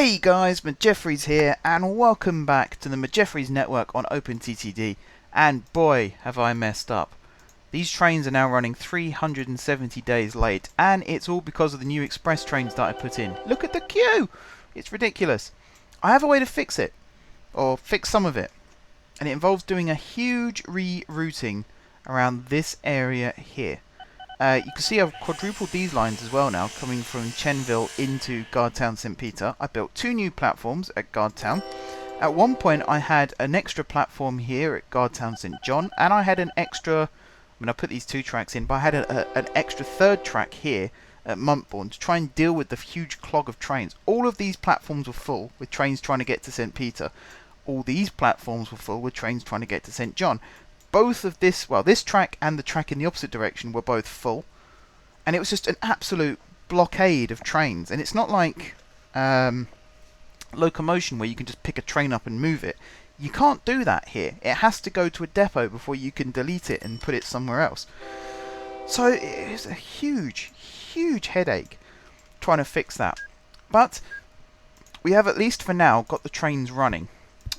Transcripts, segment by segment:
Hey guys, Jeffries here, and welcome back to the Jeffries network on OpenTTD. And boy, have I messed up. These trains are now running 370 days late, and it's all because of the new express trains that I put in. Look at the queue! It's ridiculous. I have a way to fix it, or fix some of it, and it involves doing a huge rerouting around this area here. You can see I've quadrupled these lines as well now, coming from Chenville into Guardtown St. Peter. I built 2 new platforms at Guardtown. At one point I had an extra platform here at Guardtown St. John, and I had an extra, I put these 2 tracks in, but I had an extra 3rd track here at Montbourne to try and deal with the huge clog of trains. All of these platforms were full with trains trying to get to St. Peter. All these platforms were full with trains trying to get to St. John. Both of this, well, this track and the track in the opposite direction were both full, and it was just an absolute blockade of trains. And it's not like locomotion where you can just pick a train up and move it. You can't do that here. It has to go to a depot before you can delete it and put it somewhere else. So it's a huge headache trying to fix that. But we have, at least for now, got the trains running.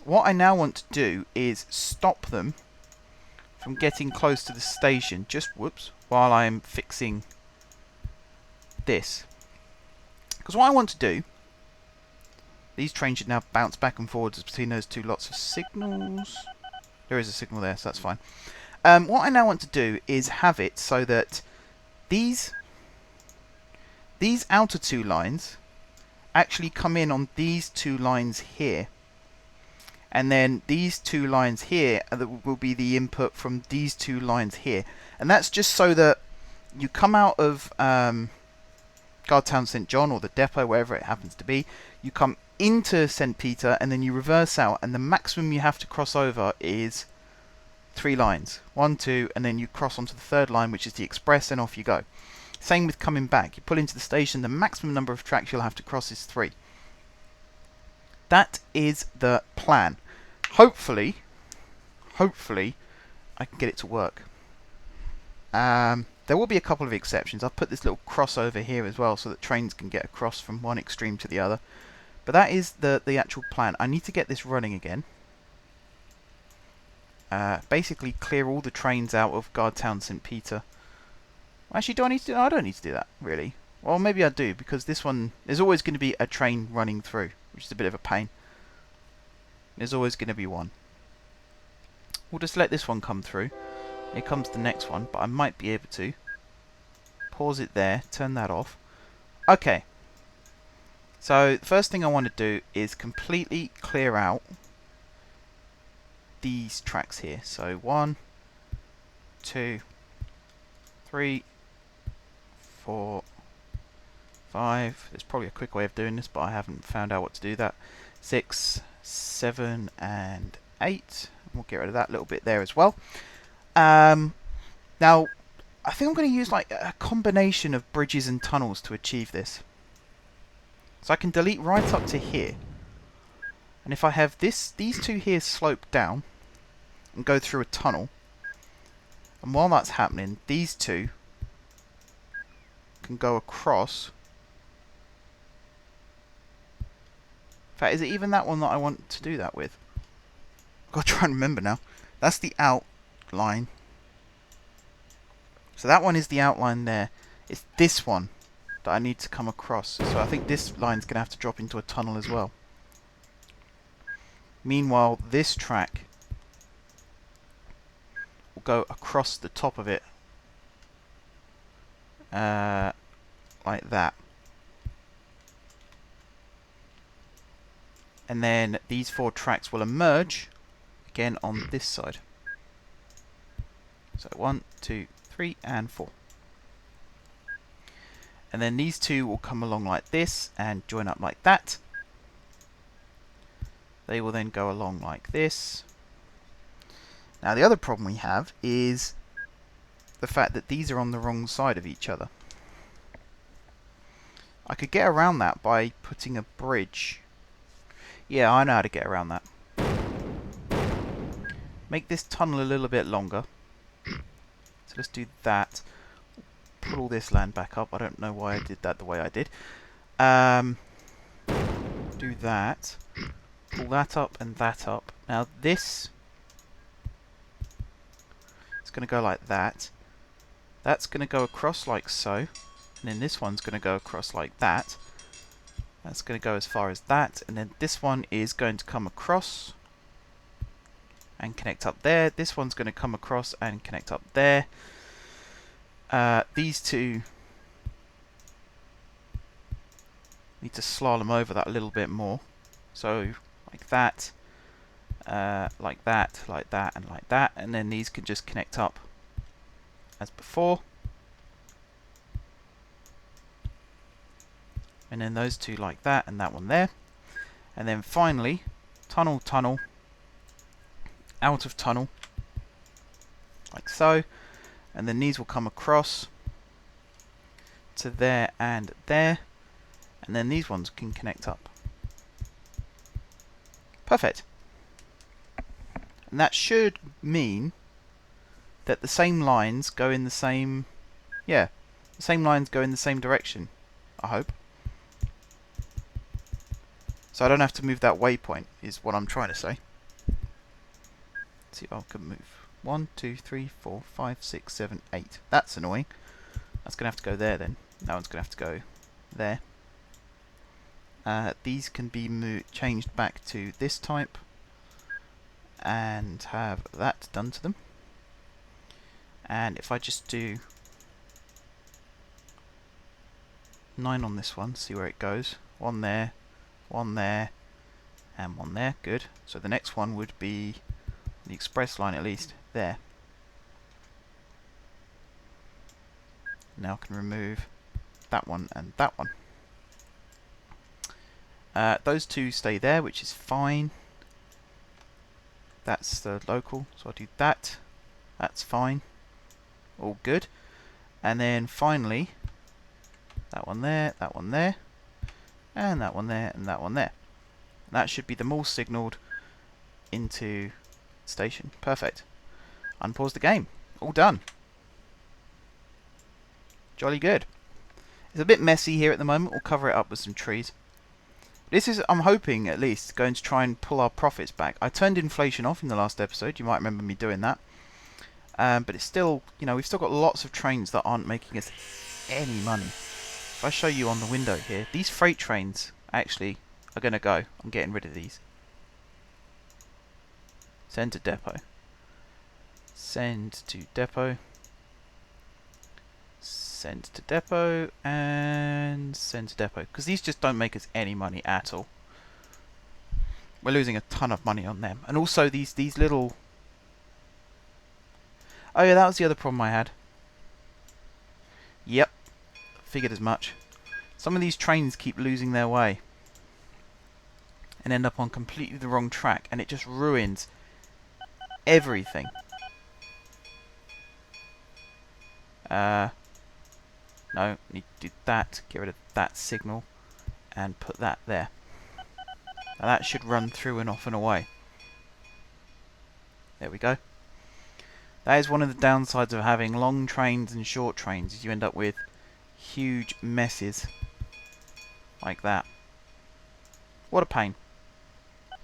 What I now want to do is stop them from getting close to the station, just while I'm fixing this. Because what I want to do, these trains should now bounce back and forwards between those 2 lots of signals. There is a signal there, so that's fine. What I now want to do is have it so that these outer 2 lines actually come in on these 2 lines here. And then these 2 lines here will be the input from these 2 lines here. And that's just so that you come out of Guardtown St. John, or the depot, wherever it happens to be. You come into St. Peter, and then you reverse out. And the maximum you have to cross over is 3 lines. 1, 2, and then you cross onto the 3rd line, which is the express, and off you go. Same with coming back. You pull into the station, the maximum number of tracks you'll have to cross is 3. That is the plan. Hopefully, I can get it to work. There will be a couple of exceptions. I've put this little crossover here as well so that trains can get across from one extreme to the other. But that is the actual plan. I need to get this running again. Basically clear all the trains out of Guardtown St. Peter. Actually, do I need to do that? I don't need to do that, really. Well, maybe I do, because this one, there's always going to be a train running through, which is a bit of a pain. There's always going to be one. We'll just let this one come through. Here comes the next one, but I might be able to pause it there, turn that off. Okay. So the first thing I want to do is completely clear out these tracks here. So 1, 2, 3, 4, 5. There's probably a quick way of doing this, but I haven't found out what to do that. 6, 7, and 8. We'll get rid of that little bit there as well. Now, I think I'm going to use like a combination of bridges and tunnels to achieve this. So I can delete right up to here. And if I have these 2 here slope down and go through a tunnel, and while that's happening, these 2 can go across. In fact, is it even that one that I want to do that with? I've got to try and remember now. That's the outline. So that one is the outline there. It's this one that I need to come across. So I think this line's going to have to drop into a tunnel as well. Meanwhile, this track will go across the top of it. Like that. And then these 4 tracks will emerge again on this side. So 1, 2, 3, and 4. And then these 2 will come along like this and join up like that. They will then go along like this. Now the other problem we have is the fact that these are on the wrong side of each other. I could get around that by putting a bridge. Yeah, I know how to get around that. Make this tunnel a little bit longer. So let's do that. Pull all this land back up. I don't know why I did that the way I did. Do through that, pull that up and that up. Now this is going to go like that. That's going to go across like so. And then this one's going to go across like that. That's going to go as far as that. And then this one is going to come across and connect up there. This one's going to come across and connect up there. These two need to slalom over that a little bit more. So like that, like that, like that, and like that. And then these can just connect up as before. And then those two like that, and that one there. And then finally, tunnel, tunnel, out of tunnel, like so. And then these will come across to there and there. And then these ones can connect up. Perfect. And that should mean that the same lines go in the same... Yeah, the same lines go in the same direction, I hope. So I don't have to move that waypoint, is what I'm trying to say. Let's see if I can move. 1, 2, 3, 4, 5, 6, 7, 8. That's annoying. That's going to have to go there then. That one's going to have to go there. These can be changed back to this type and have that done to them. And if I just do 9 on this one, see where it goes. 1 there, 1 there, and 1 there. Good. So the next one would be the express line, at least there. Now I can remove that one and that one. Those two stay there, which is fine. That's the local, so I'll do that. That's fine. All good. And then finally, that one there, and that one there, and that one there. And that should be them all signalled into station. Perfect. Unpause the game. All done. Jolly good. It's a bit messy here at the moment. We'll cover it up with some trees. This is, I'm hoping, at least, going to try and pull our profits back. I turned inflation off in the last episode. You might remember me doing that. But it's still, you know, we've still got lots of trains that aren't making us any money. If I show you on the window here, these freight trains actually are going to go. I'm getting rid of these. Send to depot. Send to depot. Send to depot, and send to depot, because these just don't make us any money at all. We're losing a ton of money on them. And also these little... Oh yeah, that was the other problem I had. Yep, figured as much. Some of these trains keep losing their way and end up on completely the wrong track, and it just ruins everything. No, need to do that, get rid of that signal, and put that there. Now that should run through and off and away. There we go. That is one of the downsides of having long trains and short trains, is you end up with huge messes like that. What a pain.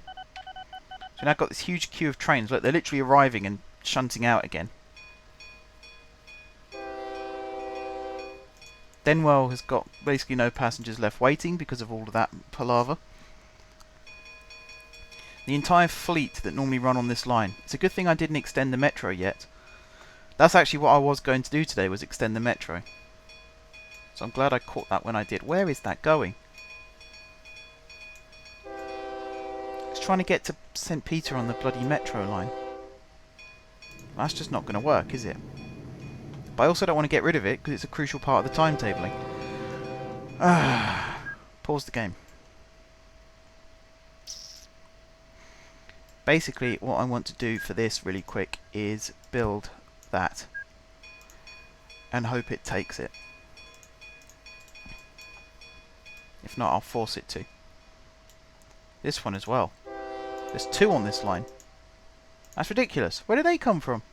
So now I've got this huge queue of trains. Look, they're literally arriving and shunting out again. Denwell has got basically no passengers left waiting because of all of that palaver. The entire fleet that normally run on this line. It's a good thing I didn't extend the metro yet. That's actually what I was going to do today, was extend the metro. So I'm glad I caught that when I did. Where is that going? It's trying to get to St. Peter on the bloody metro line. That's just not going to work, is it? But I also don't want to get rid of it, because it's a crucial part of the timetabling. Pause the game. Basically, what I want to do for this really quick is build that. And hope it takes it. If not, I'll force it to. This one as well. There's 2 on this line. That's ridiculous. Where did they come from?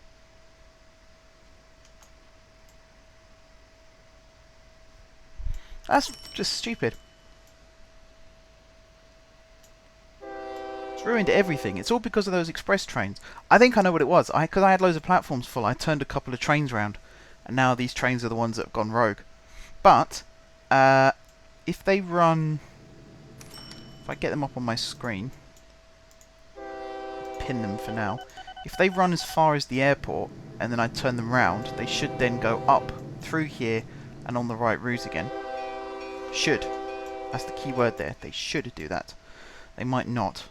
That's just stupid. It's ruined everything. It's all because of those express trains. I think I know what it was. Because I had loads of platforms full, I turned a couple of trains round. And now these trains are the ones that have gone rogue. But, if they run... If I get them up on my screen... Pin them for now. If they run as far as the airport, and then I turn them round, they should then go up, through here, and on the right route again. Should. That's the key word there. They should do that. They might not.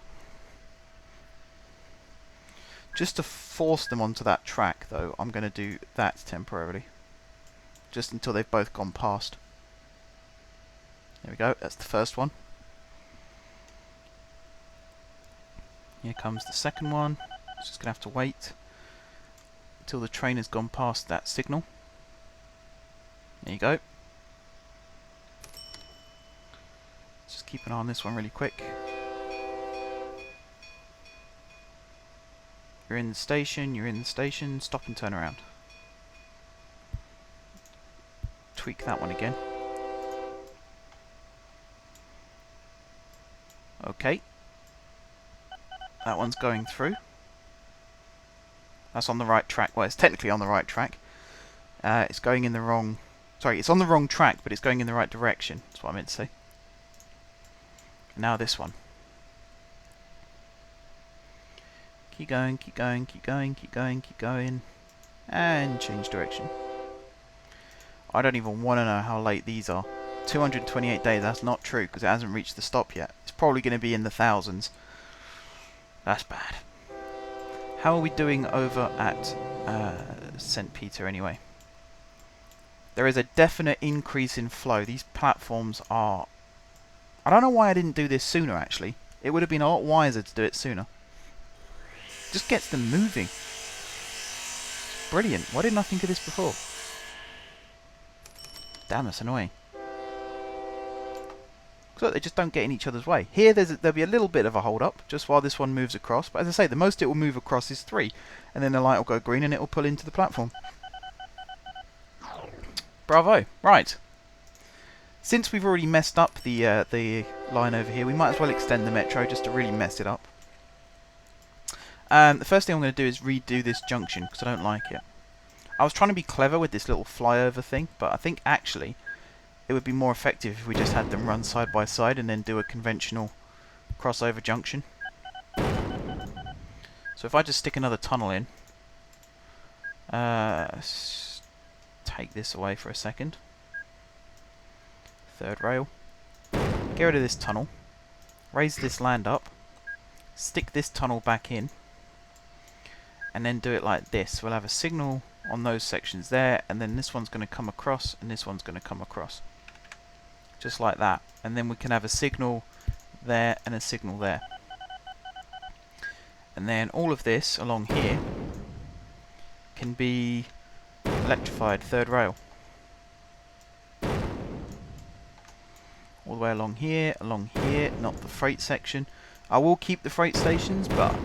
Just to force them onto that track, though, I'm going to do that temporarily. Just until they've both gone past. There we go. That's the first one. Here comes the second one. It's just going to have to wait until the train has gone past that signal. There you go. Just keep an eye on this one really quick. You're in the station, you're in the station, stop and turn around. Tweak that one again. Okay. That one's going through. That's on the right track. Well, it's technically on the right track. It's going in the wrong... Sorry, it's on the wrong track, but it's going in the right direction. That's what I meant to say. Now this one. Keep going, keep going, keep going, keep going, keep going. And change direction. I don't even want to know how late these are. 228 days, that's not true, because it hasn't reached the stop yet. It's probably going to be in the thousands. That's bad. How are we doing over at St. Peter anyway? There is a definite increase in flow. These platforms are... I don't know why I didn't do this sooner, actually. It would have been a lot wiser to do it sooner. Just gets them moving. It's brilliant. Why didn't I think of this before? Damn, that's annoying. So they just don't get in each other's way. Here there'll be a little bit of a hold up, just while this one moves across. But as I say, the most it will move across is 3. And then the light will go green and it will pull into the platform. Bravo. Right. Since we've already messed up the line over here, we might as well extend the metro just to really mess it up. The first thing I'm going to do is redo this junction, because I don't like it. I was trying to be clever with this little flyover thing, but I think actually it would be more effective if we just had them run side by side and then do a conventional crossover junction. So if I just stick another tunnel in, take this away for a second. Third rail. Get rid of this tunnel. Raise this land up. Stick this tunnel back in. And then do it like this. We'll have a signal on those sections there, and then this one's going to come across, and this one's going to come across. Just like that. And then we can have a signal there and a signal there. And then all of this along here can be electrified, third rail. All the way along here, not the freight section. I will keep the freight stations, but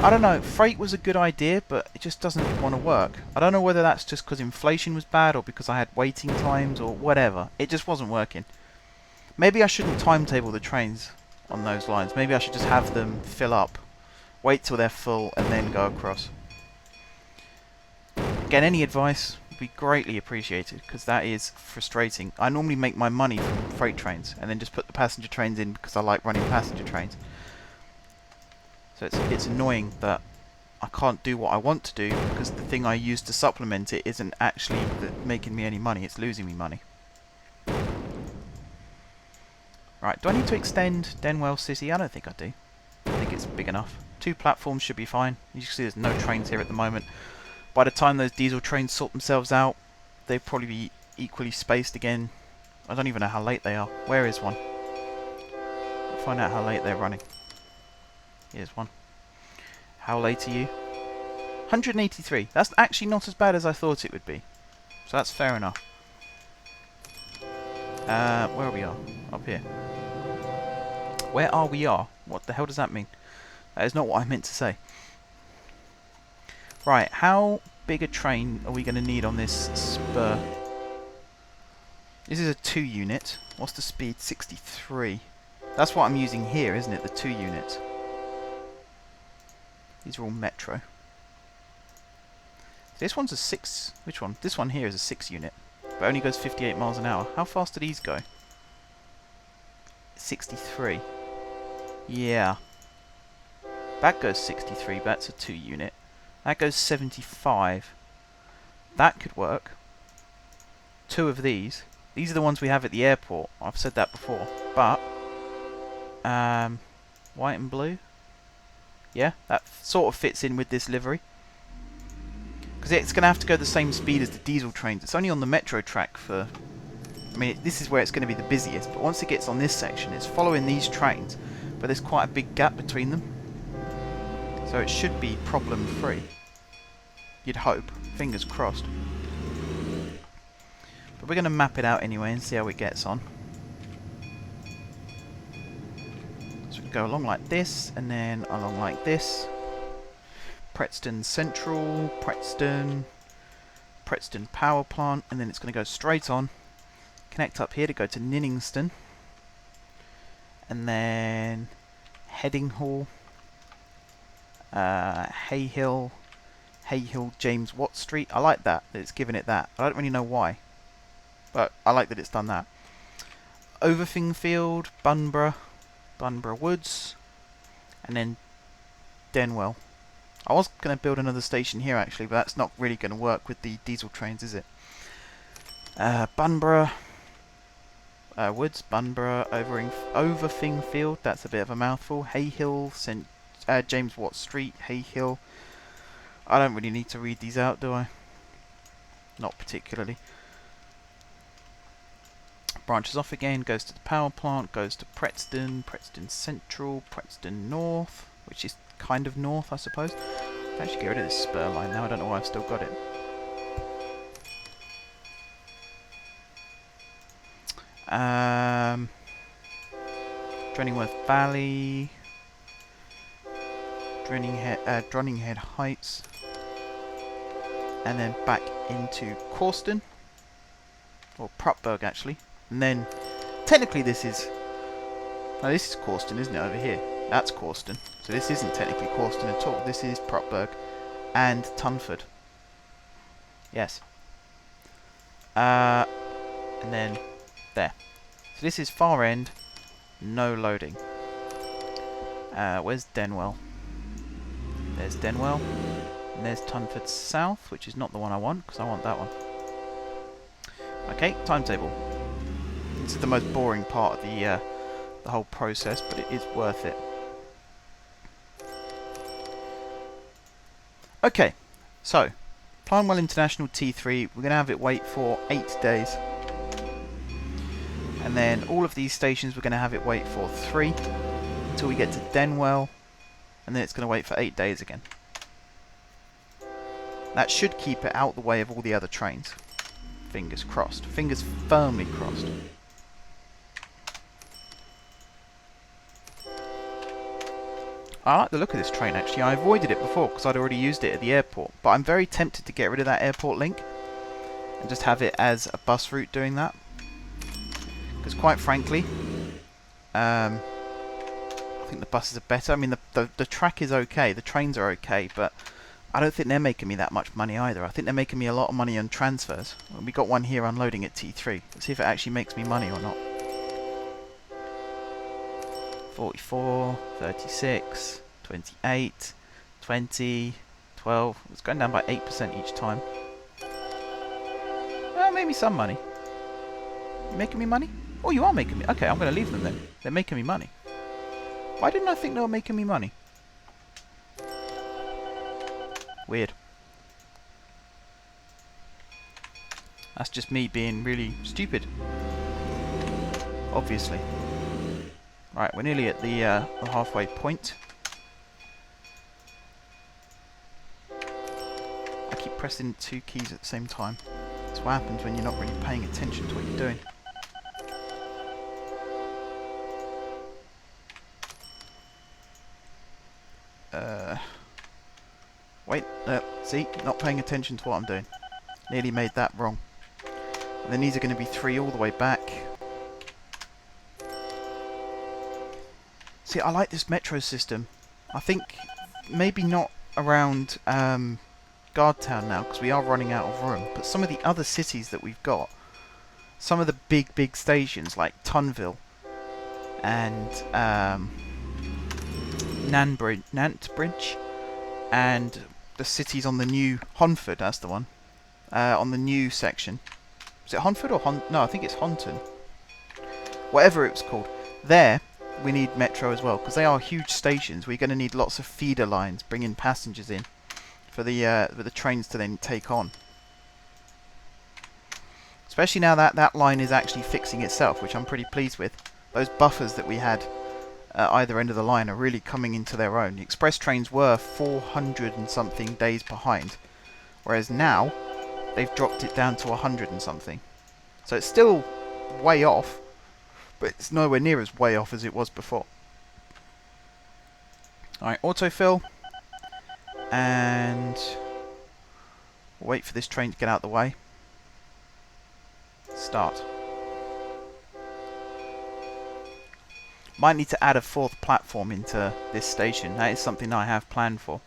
I don't know, freight was a good idea, but it just doesn't want to work. I don't know whether that's just because inflation was bad or because I had waiting times or whatever. It just wasn't working. Maybe I shouldn't timetable the trains on those lines. Maybe I should just have them fill up, wait till they're full, and then go across. Again, any advice would be greatly appreciated, because that is frustrating. I normally make my money from freight trains, and then just put the passenger trains in because I like running passenger trains. So it's annoying that I can't do what I want to do because the thing I use to supplement it isn't actually making me any money, it's losing me money. Right, do I need to extend Denwell City? I don't think I do. I think it's big enough. 2 platforms should be fine. You can see there's no trains here at the moment. By the time those diesel trains sort themselves out, they'll probably be equally spaced again. I don't even know how late they are. Where is one? We'll find out how late they're running. Here's one. How late are you? 183. That's actually not as bad as I thought it would be. So that's fair enough. Where we are? Up here. Where are we are? What the hell does that mean? That is not what I meant to say. Right, how big a train are we going to need on this spur? This is a 2 unit. What's the speed? 63. That's what I'm using here, isn't it? The 2 unit. These are all metro. This one's a 6. Which one? This one here is a 6 unit. But only goes 58 miles an hour. How fast do these go? 63. Yeah. That goes 63, but that's a 2 unit. That goes 75. That could work. 2 of these. These are the ones we have at the airport. I've said that before. But, white and blue? Yeah, that sort of fits in with this livery. Because it's going to have to go the same speed as the diesel trains. It's only on the metro track for... I mean, this is where it's going to be the busiest. But once it gets on this section, it's following these trains. But there's quite a big gap between them. So it should be problem-free. You'd hope. Fingers crossed. But we're going to map it out anyway and see how it gets on. So we go along like this, and then along like this. Preston Central, Preston Power Plant, and then it's going to go straight on. Connect up here to go to Ninningston. And then Headinghall, Hayhill, James Watt Street. I like that it's given it that. I don't really know why, but I like that it's done that. Overthingfield, Bunborough Woods, and then Denwell. I was going to build another station here actually, but that's not really going to work with the diesel trains, is it? Bunborough Woods, Bunborough, Overthingfield, that's a bit of a mouthful. Hayhill, James Watt Street, Hayhill. I don't really need to read these out, do I? Not particularly. Branches off again, goes to the power plant, goes to Preston Central, Preston North, which is kind of north, I suppose. I can actually get rid of this spur line now, I don't know why I've still got it. Drenningworth Valley, Dronninghead Heights, and then back into Corston, or Prupberg actually, and then technically this is Corston, isn't it, over here? That's Corston, so this isn't technically Corston at all, this is Prupberg and Tunford. Yes. And then there. So this is far end, no loading. Where's Denwell? There's Denwell. And there's Tunford South, which is not the one I want, because I want that one. Okay, timetable. This is the most boring part of the whole process, but it is worth it. Okay, so Planwell International T3, we're going to have it wait for 8 days. And then all of these stations we're going to have it wait for 3 until we get to Denwell, and then it's going to wait for 8 days again. That should keep it out the way of all the other trains. Fingers crossed. Fingers firmly crossed. I like the look of this train actually. I avoided it before because I'd already used it at the airport, but I'm very tempted to get rid of that airport link and just have it as a bus route doing that. Because quite frankly, I think the buses are better. I mean, the track is okay, the trains are okay, but I don't think they're making me that much money either. I think they're making me a lot of money on transfers. We got one here unloading at T3. Let's see if it actually makes me money or not. 44, 36, 28, 20, 12. It's going down by 8% each time. Well, maybe some money. You making me money? Oh, you are making me... Okay, I'm going to leave them then. They're making me money. Why didn't I think they were making me money? Weird. That's just me being really stupid. Obviously. Right, we're nearly at the halfway point. I keep pressing 2 keys at the same time. That's what happens when you're not really paying attention to what you're doing. Wait, see? Not paying attention to what I'm doing. Nearly made that wrong. And then these are going to be 3 all the way back. See, I like this metro system. I think maybe not around Guardtown now, because we are running out of room. But some of the other cities that we've got, some of the big stations like Tunville and Nantbridge, and the cities on the new Honford, that's the one, on the new section. Is it Honford or no, I think it's Honton. Whatever it was called. There, we need metro as well, because they are huge stations. We're going to need lots of feeder lines, bringing passengers in for the trains to then take on. Especially now that that line is actually fixing itself, which I'm pretty pleased with. Those buffers that we had at either end of the line are really coming into their own. The express trains were 400 and something days behind, whereas now they've dropped it down to 100 and something. So it's still way off, but it's nowhere near as way off as it was before. Alright, autofill. And we'll wait for this train to get out of the way. Start. Might need to add a 4th platform into this station. That is something I have planned for.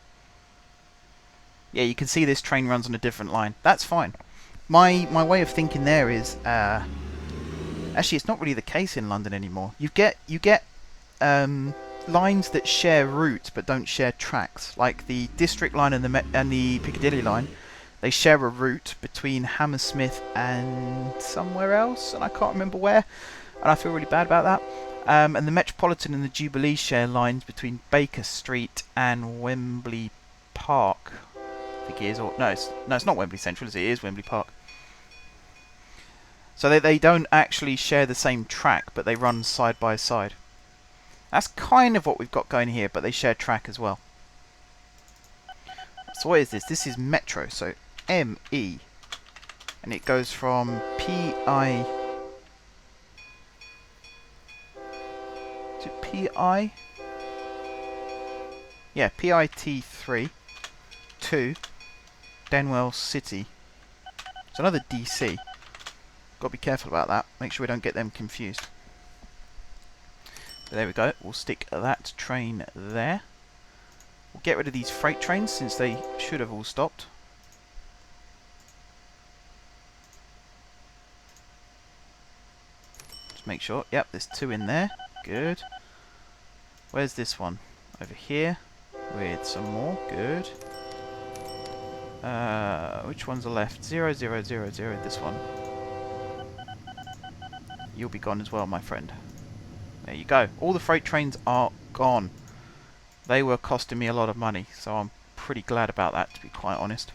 Yeah, you can see this train runs on a different line. That's fine. My way of thinking there is, actually, it's not really the case in London anymore. You get lines that share route but don't share tracks, like the District line and the Piccadilly line. They share a route between Hammersmith and somewhere else, and I can't remember where, and I feel really bad about that. And the Metropolitan and the Jubilee share lines between Baker Street and Wembley Park. I think it is, or no, it's not Wembley Central, is it? It is Wembley Park. So they don't actually share the same track, but they run side by side. That's kind of what we've got going here, but they share track as well. So what is this? This is Metro, so ME. And it goes from PI... Is it PI? Yeah, PIT3 to Denwell City. It's another DC. Got to be careful about that. Make sure we don't get them confused. But there we go. We'll stick that train there. We'll get rid of these freight trains since they should have all stopped. Just make sure. Yep, there's 2 in there. Good. Where's this one? Over here with some more. Good. Which ones are left? 0, 0, 0, 0. This one. You'll be gone as well, my friend. There you go. All the freight trains are gone. They were costing me a lot of money, so I'm pretty glad about that, to be quite honest.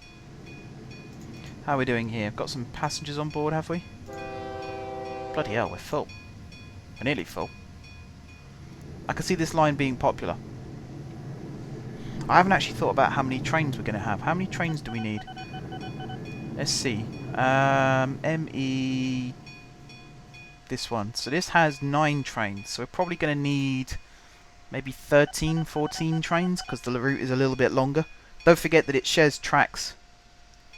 How are we doing here? Got some passengers on board, have we? Bloody hell, we're full. We're nearly full. I can see this line being popular. I haven't actually thought about how many trains we're going to have. How many trains do we need? Let's see. ME... This one. So this has 9 trains. So we're probably going to need maybe 13, 14 trains, because the route is a little bit longer. Don't forget that it shares tracks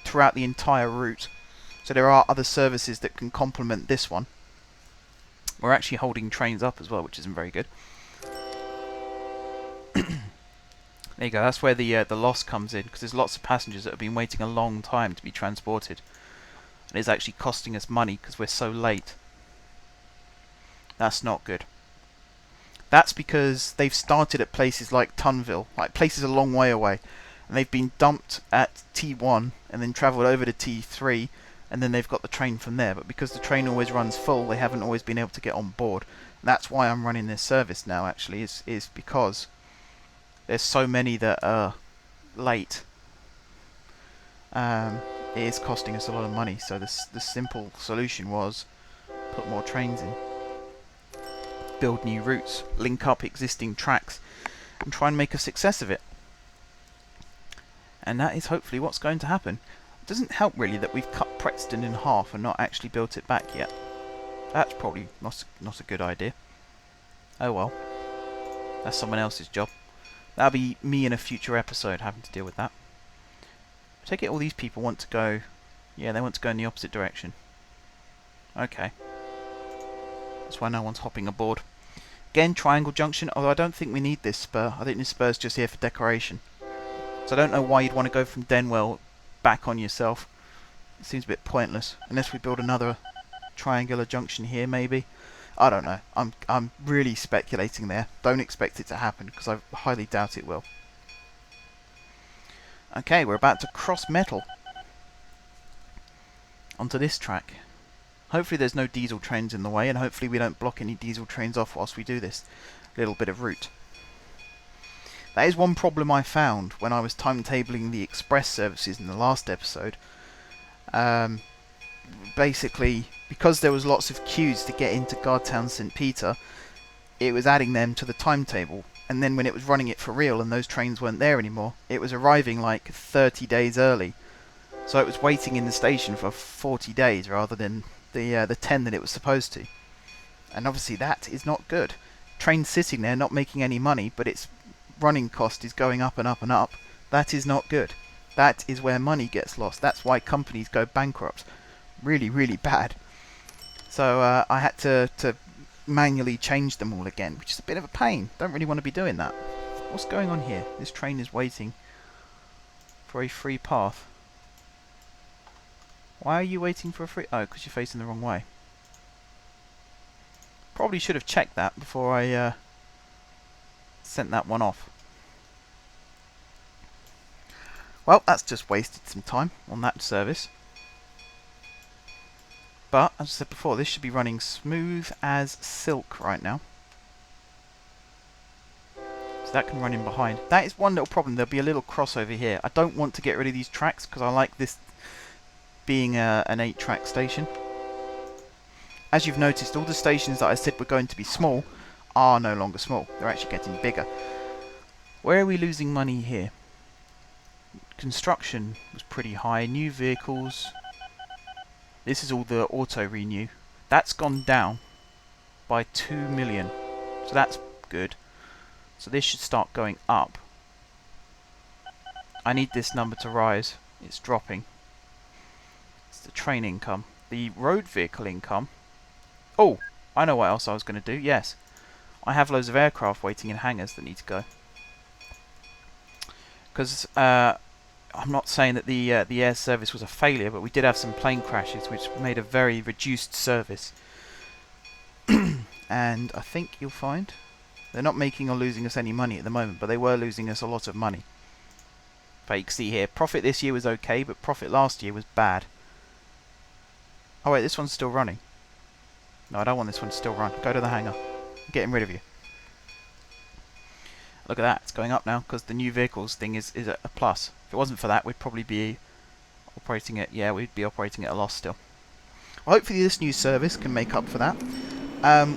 throughout the entire route. So there are other services that can complement this one. We're actually holding trains up as well, which isn't very good. There you go, that's where the loss comes in, because there's lots of passengers that have been waiting a long time to be transported. And it's actually costing us money because we're so late. That's not good. That's because they've started at places like Tunville, like places a long way away, and they've been dumped at T1 and then travelled over to T3, and then they've got the train from there. But because the train always runs full, they haven't always been able to get on board. And that's why I'm running this service now, actually, is because there's so many that are late. It is costing us a lot of money, so the simple solution was put more trains in, build new routes, link up existing tracks, and try and make a success of it. And that is hopefully what's going to happen. It doesn't help really that we've cut Preston in half and not actually built it back yet. That's probably not a good idea. Oh well. That's someone else's job. That'll be me in a future episode having to deal with that. I take it all these people want to go... Yeah, they want to go in the opposite direction. Okay. That's why no one's hopping aboard. Again, Triangle Junction, although I don't think we need this spur. I think this spur's just here for decoration. So I don't know why you'd want to go from Denwell back on yourself. It seems a bit pointless, unless we build another triangular junction here maybe. I don't know. I'm really speculating there. Don't expect it to happen because I highly doubt it will. Okay, we're about to cross metal onto this track. Hopefully there's no diesel trains in the way, and hopefully we don't block any diesel trains off whilst we do this little bit of route. That is one problem I found when I was timetabling the express services in the last episode. Basically, because there was lots of queues to get into Guardtown St. Peter, it was adding them to the timetable, and then when it was running it for real and those trains weren't there anymore, it was arriving like 30 days early. So it was waiting in the station for 40 days rather than the 10 that it was supposed to. And obviously that is not good. Trains sitting there not making any money, but its running cost is going up and up and up. That is not good. That is where money gets lost. That's why companies go bankrupt. Really, really bad. So I had to manually change them all again, which is a bit of a pain. Don't really want to be doing that. What's going on here? This train is waiting for a free path. Why are you waiting for a free... Oh, because you're facing the wrong way. Probably should have checked that before I sent that one off. Well, that's just wasted some time on that service. But, as I said before, this should be running smooth as silk right now. So that can run in behind. That is one little problem. There'll be a little crossover here. I don't want to get rid of these tracks because I like this being an 8-track station. As you've noticed, all the stations that I said were going to be small are no longer small. They're actually getting bigger. Where are we losing money here? Construction was pretty high. New vehicles. This is all the auto renew. That's gone down by 2 million. So that's good. So this should start going up. I need this number to rise. It's dropping. It's the train income. The road vehicle income. Oh, I know what else I was going to do. Yes. I have loads of aircraft waiting in hangars that need to go. Because I'm not saying that the air service was a failure, but we did have some plane crashes which made a very reduced service. And I think you'll find they're not making or losing us any money at the moment, but they were losing us a lot of money. But you can see here, profit this year was okay, but profit last year was bad. Oh wait, this one's still running. No, I don't want this one to still run. Go to the hangar. I'm getting rid of you. Look at that, it's going up now because the new vehicles thing is a plus. If it wasn't for that, we'd probably be operating it. Yeah, we'd be operating at a loss still. Well, hopefully this new service can make up for that.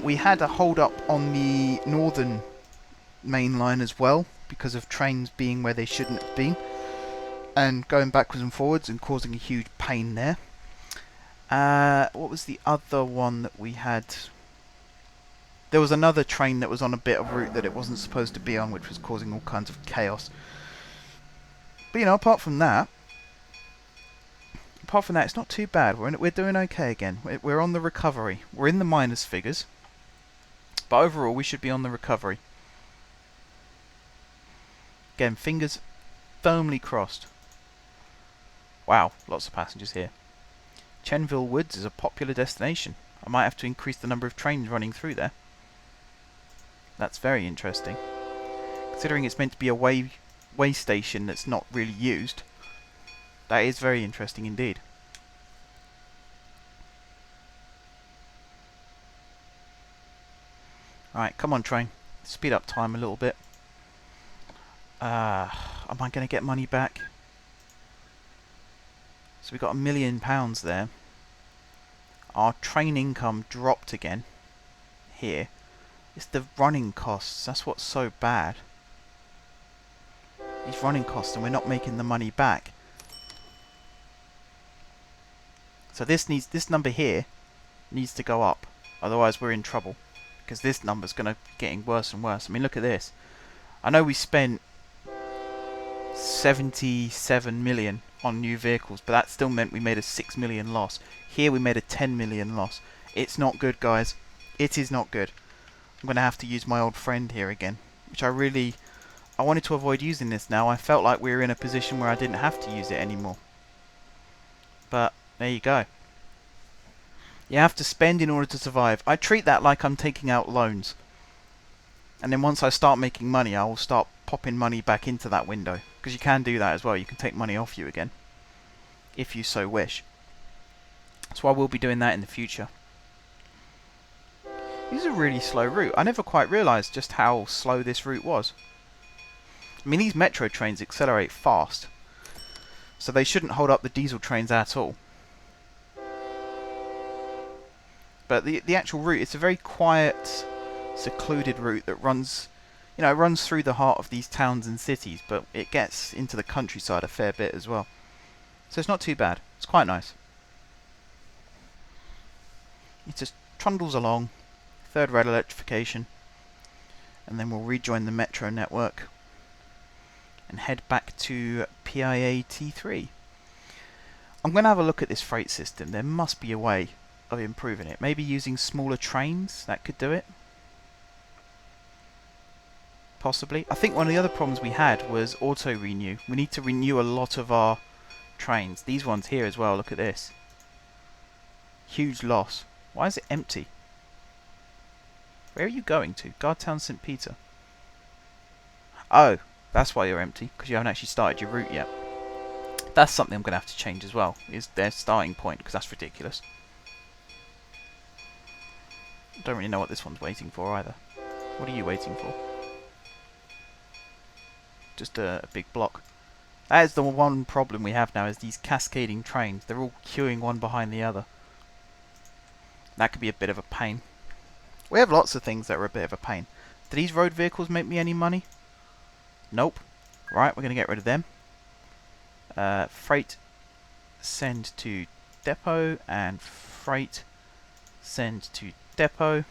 We had a hold up on the northern main line as well because of trains being where they shouldn't have been and going backwards and forwards and causing a huge pain there. What was the other one that we had? There was another train that was on a bit of route that it wasn't supposed to be on, which was causing all kinds of chaos. But you know, apart from that, it's not too bad. We're doing okay again. We're on the recovery. We're in the minus figures, but overall we should be on the recovery. Again, fingers firmly crossed. Wow, lots of passengers here. Chenville Woods is a popular destination. I might have to increase the number of trains running through there. That's very interesting. Considering it's meant to be a way station that's not really used, that is very interesting indeed. Alright, come on train. Speed up time a little bit. Am I going to get money back? So we got £1 million there. Our train income dropped again. Here. It's the running costs. That's what's so bad. These running costs, and we're not making the money back. So this number here needs to go up. Otherwise we're in trouble. Because this number's going to be getting worse and worse. I mean, look at this. I know we spent 77 million on new vehicles, but that still meant we made a 6 million loss. Here we made a 10 million loss. It's not good, guys. It is not good. I'm going to have to use my old friend here again, which I I wanted to avoid using this now. I felt like we were in a position where I didn't have to use it anymore. But there you go. You have to spend in order to survive. I treat that like I'm taking out loans. And then once I start making money, I will start popping money back into that window. Because you can do that as well. You can take money off you again, if you so wish. So I will be doing that in the future. This is a really slow route. I never quite realised just how slow this route was. I mean, these metro trains accelerate fast, so they shouldn't hold up the diesel trains at all. But the actual route, it's a very quiet, secluded route that runs, you know, it runs through the heart of these towns and cities, but it gets into the countryside a fair bit as well. So it's not too bad. It's quite nice. It just trundles along, third rail electrification, and then we'll rejoin the metro network and head back to PIA T3. I'm going to have a look at this freight system. There must be a way of improving it. Maybe using smaller trains, that could do it. Possibly. I think one of the other problems we had was auto-renew. We need to renew a lot of our trains. These ones here as well, look at this. Huge loss. Why is it empty? Where are you going to? Guardtown St. Peter. Oh, that's why you're empty, because you haven't actually started your route yet. That's something I'm going to have to change as well, is their starting point, because that's ridiculous. Don't really know what this one's waiting for either. What are you waiting for? Just a big block. That is the one problem we have now, is these cascading trains. They're all queuing one behind the other. That could be a bit of a pain. We have lots of things that are a bit of a pain. Do these road vehicles make me any money? Nope. Right, we're going to get rid of them. Freight send to depot, and freight send to depot.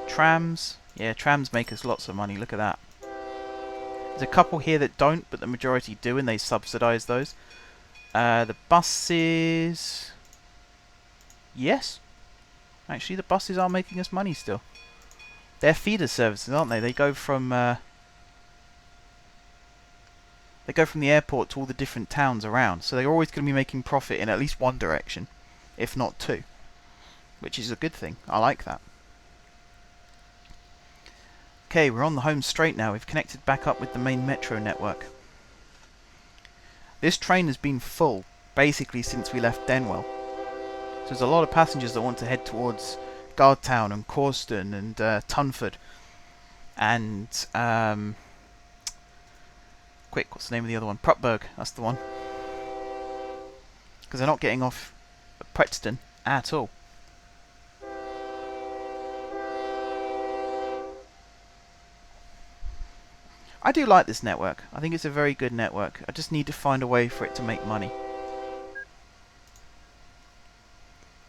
Trams. Yeah, trams make us lots of money. Look at that. There's a couple here that don't, but the majority do, and they subsidise those. The buses... Yes. Actually, the buses are making us money still. They're feeder services, aren't they? They go from the airport to all the different towns around. So they're always going to be making profit in at least one direction, if not two. Which is a good thing. I like that. Okay, we're on the home straight now. We've connected back up with the main metro network. This train has been full, basically since we left Denwell. So there's a lot of passengers that want to head towards Guardtown and Corston and Tunford. And, quick, what's the name of the other one? Prupberg, that's the one. Because they're not getting off at Preston at all. I do like this network. I think it's a very good network. I just need to find a way for it to make money.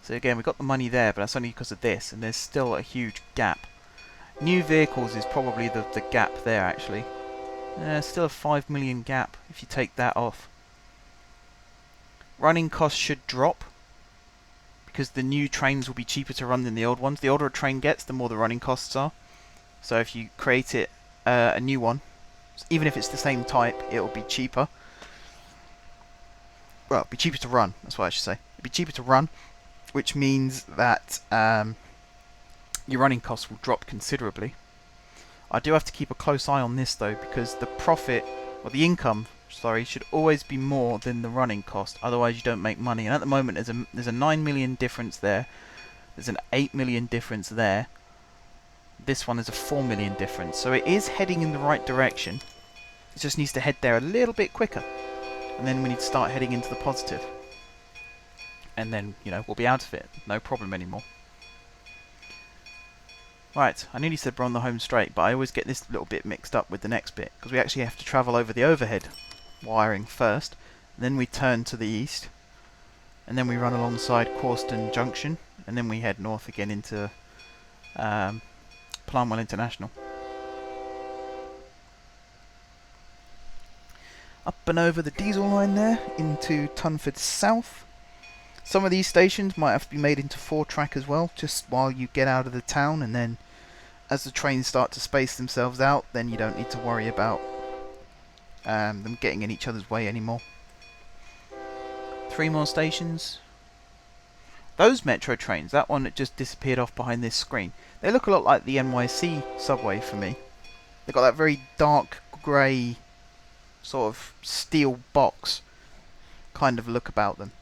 So again, we've got the money there, but that's only because of this, and there's still a huge gap. New vehicles is probably the gap there, actually. Still a 5 million gap if you take that off. Running costs should drop, because the new trains will be cheaper to run than the old ones. The older a train gets, the more the running costs are. So if you create it a new one, even if it's the same type, it will be cheaper. Well, it'll be cheaper to run, that's what I should say. It'll be cheaper to run, which means that your running costs will drop considerably. I do have to keep a close eye on this though, because the profit, or the income, sorry, should always be more than the running cost, otherwise you don't make money. And at the moment there's a 9 million difference there, there's an 8 million difference there, this one is a 4 million difference, so it is heading in the right direction. It just needs to head there a little bit quicker, and then we need to start heading into the positive. And then, you know, we'll be out of it. No problem anymore. Right, I nearly said we're on the home straight, but I always get this little bit mixed up with the next bit, because we actually have to travel over the overhead wiring first, then we turn to the east, and then we run alongside Corston Junction, and then we head north again into Plumwell International. Up and over the diesel line there, into Tunford South. Some of these stations might have to be made into 4-track as well, just while you get out of the town, and then as the trains start to space themselves out, then you don't need to worry about them getting in each other's way anymore. 3 more stations. Those metro trains, that one that just disappeared off behind this screen, they look a lot like the NYC subway for me. They've got that very dark grey sort of steel box kind of look about them.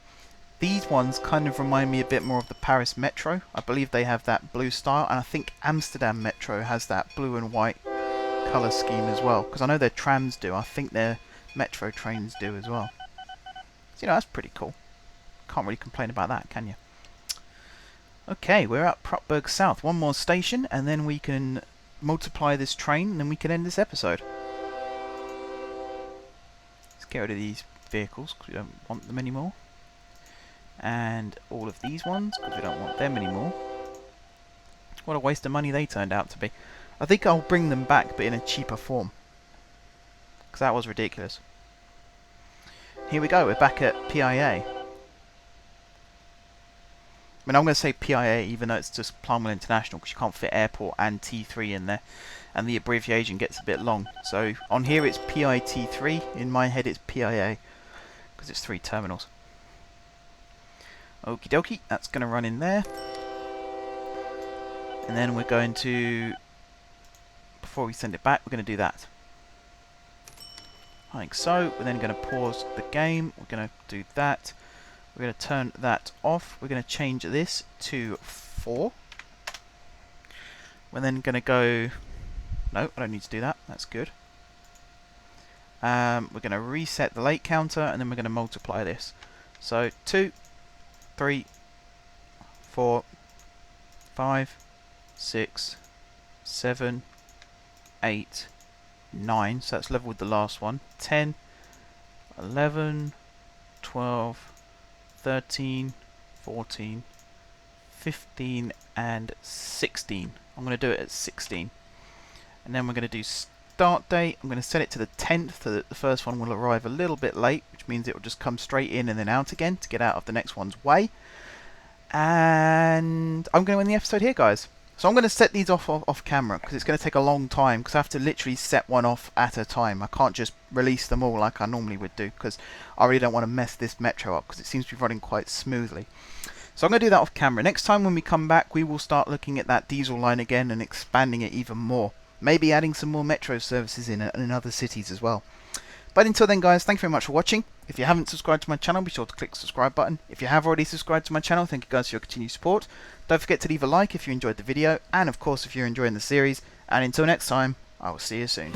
These ones kind of remind me a bit more of the Paris Metro. I believe they have that blue style, and I think Amsterdam Metro has that blue and white colour scheme as well. Because I know their trams do, I think their metro trains do as well. So, you know, that's pretty cool. Can't really complain about that, can you? Okay, we're at Prupberg South. 1 more station, and then we can multiply this train, and then we can end this episode. Let's get rid of these vehicles, because we don't want them anymore. And all of these ones, because we don't want them anymore. What a waste of money they turned out to be. I think I'll bring them back, but in a cheaper form. Because that was ridiculous. Here we go, we're back at PIA. I mean, I'm going to say PIA even though it's just Plumwell International, because you can't fit airport and T3 in there. And the abbreviation gets a bit long. So on here it's PIT3, in my head it's PIA. Because it's 3 terminals. Okie dokie, that's going to run in there. And then we're going to, before we send it back, we're going to do that. Like so. We're then going to pause the game. We're going to do that. We're going to turn that off. We're going to change this to 4. We're then going to go... No, I don't need to do that. That's good. We're going to reset the late counter, and then we're going to multiply this. So 2, 3, 4, 5, 6, 7, 8, 9. So that's level with the last one. 10, 11, 12, 13, 14, 15, and 16. I'm going to do it at 16. And then we're going to do start date. I'm going to set it to the 10th so that the first one will arrive a little bit late, which means it will just come straight in and then out again to get out of the next one's way. And I'm going to end the episode here, guys. So I'm going to set these off camera because it's going to take a long time, because I have to literally set one off at a time. I can't just release them all like I normally would do, because I really don't want to mess this metro up, because it seems to be running quite smoothly. So I'm going to do that off camera. Next time when we come back, we will start looking at that diesel line again and expanding it even more. Maybe adding some more metro services in other cities as well. But until then, guys, thank you very much for watching. If you haven't subscribed to my channel, be sure to click the subscribe button. If you have already subscribed to my channel, thank you guys for your continued support. Don't forget to leave a like if you enjoyed the video, and of course if you're enjoying the series. And until next time, I will see you soon.